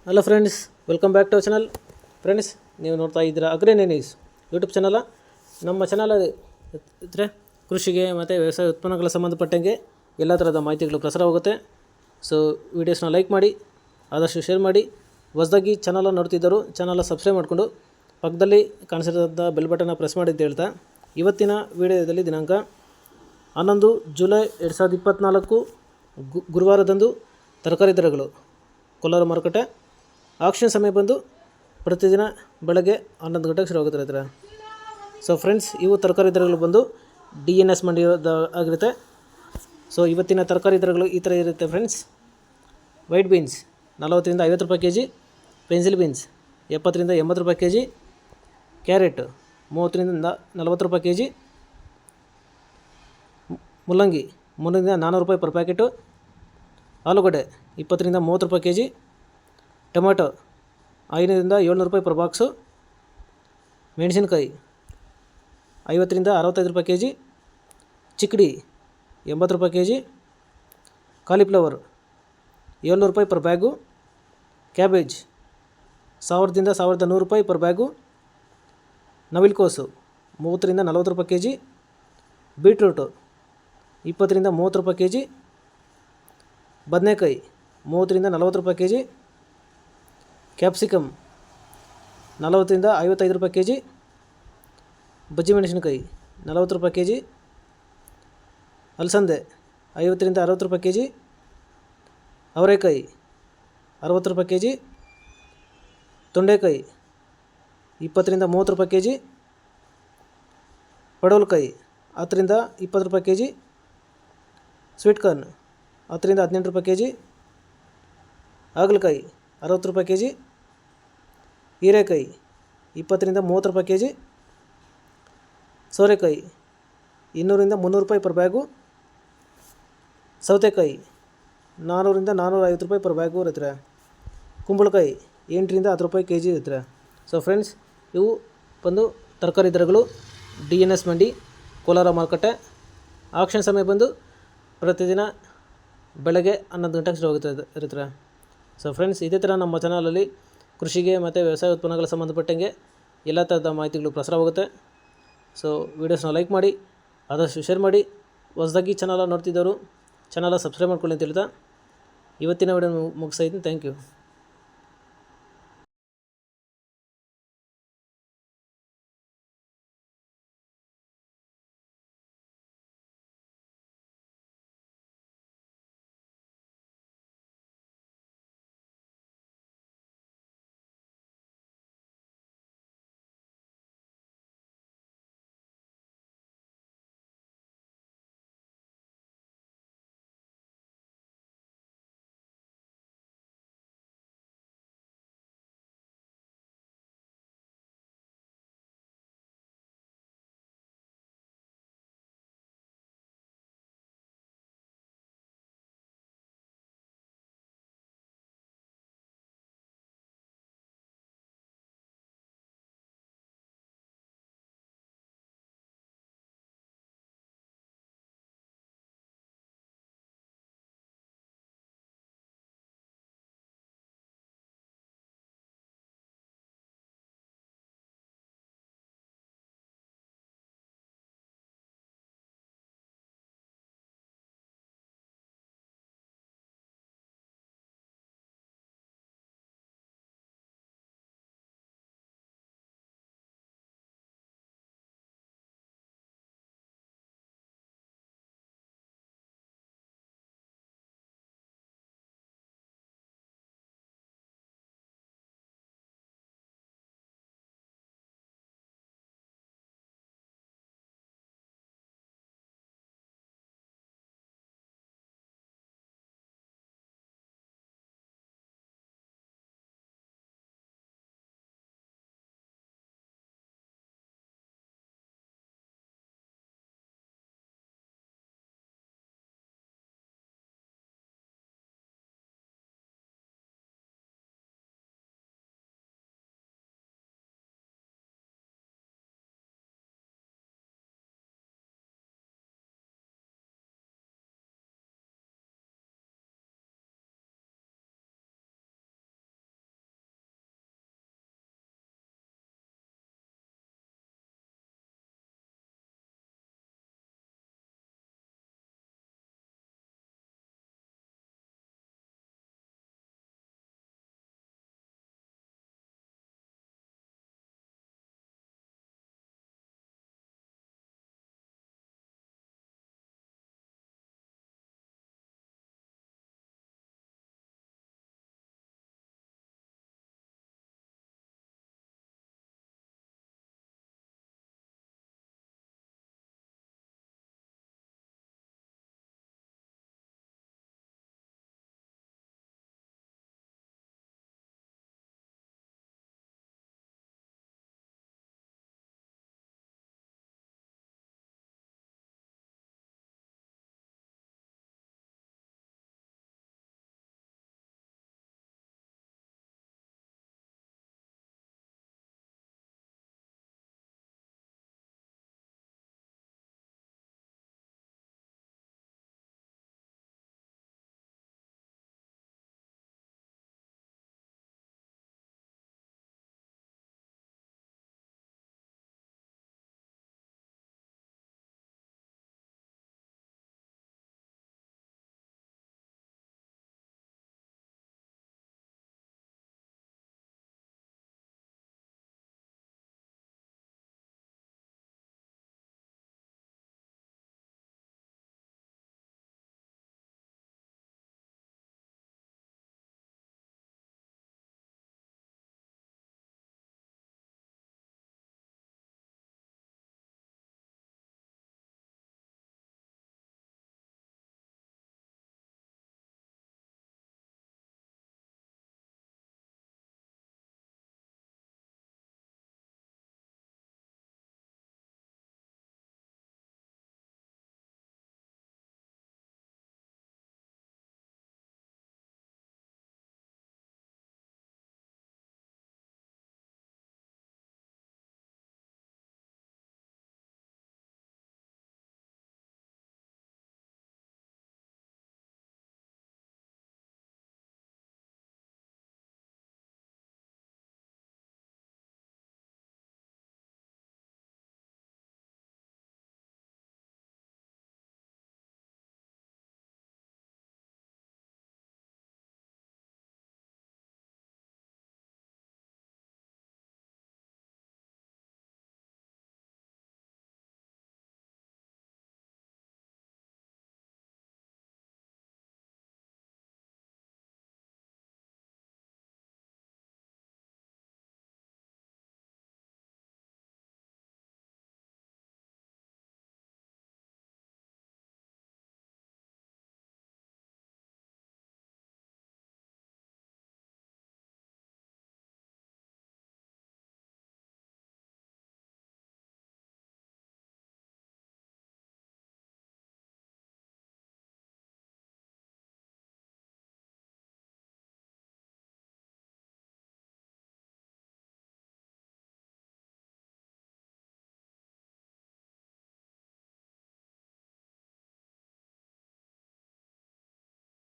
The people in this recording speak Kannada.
Hello friends, welcome back to channel. Friends, ನೀವು ನೋಡ್ತಾ ಇದ್ದೀರಾ ಅಗ್ರಿನೇನೀಸ್ ಯೂಟ್ಯೂಬ್ ಚಾನಲ. ನಮ್ಮ ಚಾನಲ್ ಇದ್ದರೆ ಕೃಷಿಗೆ ಮತ್ತು ವ್ಯವಸಾಯ ಉತ್ಪನ್ನಗಳ ಸಂಬಂಧಪಟ್ಟಂಗೆ ಎಲ್ಲ ಥರದ ಮಾಹಿತಿಗಳು ಪ್ರಸಾರವಾಗುತ್ತೆ. ಸೊ ವೀಡಿಯೋಸ್ನ ಲೈಕ್ ಮಾಡಿ, ಆದಷ್ಟು ಶೇರ್ ಮಾಡಿ. ಹೊಸದಾಗಿ ಚಾನಲ್ ನೋಡ್ತಿದ್ದರು ಚಾನಲ್ ಸಬ್ಸ್ಕ್ರೈಬ್ ಮಾಡಿಕೊಂಡು ಪಕ್ಕದಲ್ಲಿ ಕಾಣಿಸಿರೋಂಥ ಬೆಲ್ ಬಟನ್ನ ಪ್ರೆಸ್ ಮಾಡಿ ಅಂತ ಹೇಳ್ತಾ, ಇವತ್ತಿನ ವೀಡಿಯೋದಲ್ಲಿ ದಿನಾಂಕ 11 ಜುಲೈ 2024 ಗುರುವಾರದಂದು ತರಕಾರಿ ದರಗಳು ಕೋಲಾರ ಮಾರುಕಟ್ಟೆ. ಆಕ್ಷನ್ ಸಮಯ ಬಂದು ಪ್ರತಿದಿನ ಬೆಳಗ್ಗೆ 11 ಗಂಟೆಗೆ ಶುರುವಾಗುತ್ತೆ ರೈತರ. ಸೊ ಫ್ರೆಂಡ್ಸ್, ಇವು ತರಕಾರಿ ದರಗಳು ಬಂದು DNS ಮಂಡಿ ಆಗಿರುತ್ತೆ. ಸೊ ಇವತ್ತಿನ ತರಕಾರಿ ದರಗಳು ಈ ಥರ ಇರುತ್ತೆ ಫ್ರೆಂಡ್ಸ್. ವೈಟ್ ಬೀನ್ಸ್ 40 ರಿಂದ 50 ರೂಪಾಯಿ ಕೆಜಿ, ಪೆನ್ಸಿಲ್ ಬೀನ್ಸ್ 70 ರಿಂದ 80 ರೂಪಾಯಿ ಕೆಜಿ, ಕ್ಯಾರೆಟ್ 30 ರಿಂದ 40 ರೂಪಾಯಿ ಕೆಜಿ, ಮುಲ್ಲಂಗಿ 300 ರಿಂದ 400 ರೂಪಾಯಿ ಪರ್ ಪ್ಯಾಕೆಟು, ಆಲೂಗಡ್ಡೆ 20 ರಿಂದ 30 ರೂಪಾಯಿ ಕೆಜಿ, ಟೊಮೆಟೊ 500 ರಿಂದ 700 ರೂಪಾಯಿ ಪರ್ ಬಾಕ್ಸು, ಮೆಣಸಿನ್ಕಾಯಿ 50 ರಿಂದ 65 ರೂಪಾಯಿ ಕೆಜಿ, ಚಿಕ್ಕಡಿ 80 ರೂಪಾಯಿ ಕೆಜಿ, ಕಾಲಿಫ್ಲವರ್ 700 ರೂಪಾಯಿ ಪರ್ ಬ್ಯಾಗು, ಕ್ಯಾಬೇಜ್ 1000 ರಿಂದ 1100 ರೂಪಾಯಿ ಪರ್ ಬ್ಯಾಗು, ನವಿಲುಕೋಸು 30 ರಿಂದ 40 ರೂಪಾಯಿ ಕೆಜಿ, ಬೀಟ್ರೂಟು 20 ರಿಂದ 30 ರೂಪಾಯಿ ಕೆಜಿ, ಬದನೆಕಾಯಿ 30 ರಿಂದ 40 ರೂಪಾಯಿ ಕೆಜಿ, ಕ್ಯಾಪ್ಸಿಕಮ್ 40 ರಿಂದ 55 ರೂಪಾಯಿ ಕೆಜಿ, ಬಜ್ಜಿ ಮೆಣಸಿನಕಾಯಿ 40 ರೂಪಾಯಿ ಕೆಜಿ, ಅಲಸಂದೆ 50 ರಿಂದ 60 ರೂಪಾಯಿ ಕೆಜಿ, ಅವರೆಕಾಯಿ 60 ರೂಪಾಯಿ ಕೆಜಿ, ತೊಂಡೆಕಾಯಿ 20 ರಿಂದ 30 ರೂಪಾಯಿ ಕೆಜಿ, ಪಡವಲಕಾಯಿ 10 ರಿಂದ 20 ರೂಪಾಯಿ ಕೆಜಿ, ಸ್ವೀಟ್ ಕಾರ್ನ್ 10 ರಿಂದ 18 ರೂಪಾಯಿ ಕೆಜಿ, ಹಾಗಲಕಾಯಿ 60 ರೂಪಾಯಿ ಕೆಜಿ, ಹೀರೆಕಾಯಿ 20 ರಿಂದ 30 ರೂಪಾಯಿ ಕೆಜಿ, ಸೋರೆಕಾಯಿ 200 ರಿಂದ 300 ರೂಪಾಯಿ ಪರ್ ಬ್ಯಾಗು, ಸೌತೆಕಾಯಿ 400 ರಿಂದ 450 ರೂಪಾಯಿ ಪರ್ ಬ್ಯಾಗು ಇರುತ್ತೆ. ಕುಂಬಳಕಾಯಿ 8 ರಿಂದ 10 ರೂಪಾಯಿ ಕೆಜಿ ಇರುತ್ತೆ. ಸೊ ಫ್ರೆಂಡ್ಸ್, ಇವು ಬಂದು ತರಕಾರಿ ದರಗಳು DNS ಮಂಡಿ ಕೋಲಾರ ಮಾರುಕಟ್ಟೆ. ಆಕ್ಷನ್ ಸಮಯ ಬಂದು ಪ್ರತಿದಿನ ಬೆಳಗ್ಗೆ 11 ಗಂಟೆಗೆ ಶುರುವಾಗುತ್ತೆ ಇರುತ್ತೆ. ಸೊ ಫ್ರೆಂಡ್ಸ್, ಇದೇ ಥರ ನಮ್ಮ ಚಾನಲಲ್ಲಿ ಕೃಷಿಗೆ ಮತ್ತು ವ್ಯವಸಾಯ ಉತ್ಪನ್ನಗಳ ಸಂಬಂಧಪಟ್ಟಂಗೆ ಎಲ್ಲ ಥರದ ಮಾಹಿತಿಗಳು ಪ್ರಸಾರವಾಗುತ್ತೆ. ಸೊ ವೀಡಿಯೋಸ್ನ ಲೈಕ್ ಮಾಡಿ, ಆದಷ್ಟು ಶೇರ್ ಮಾಡಿ. ಹೊಸದಾಗಿ ಚಾನಲ್ ನೋಡ್ತಿದ್ದವರು ಚಾನಲ್ ಸಬ್ಸ್ಕ್ರೈಬ್ ಮಾಡ್ಕೊಳ್ಳಿ ಅಂತ ಹೇಳ್ತಾ ಇವತ್ತಿನ ವಿಡಿಯೋ ಮುಗಿಸ್ತಾ ಇದ್ದೀನಿ. Thank you.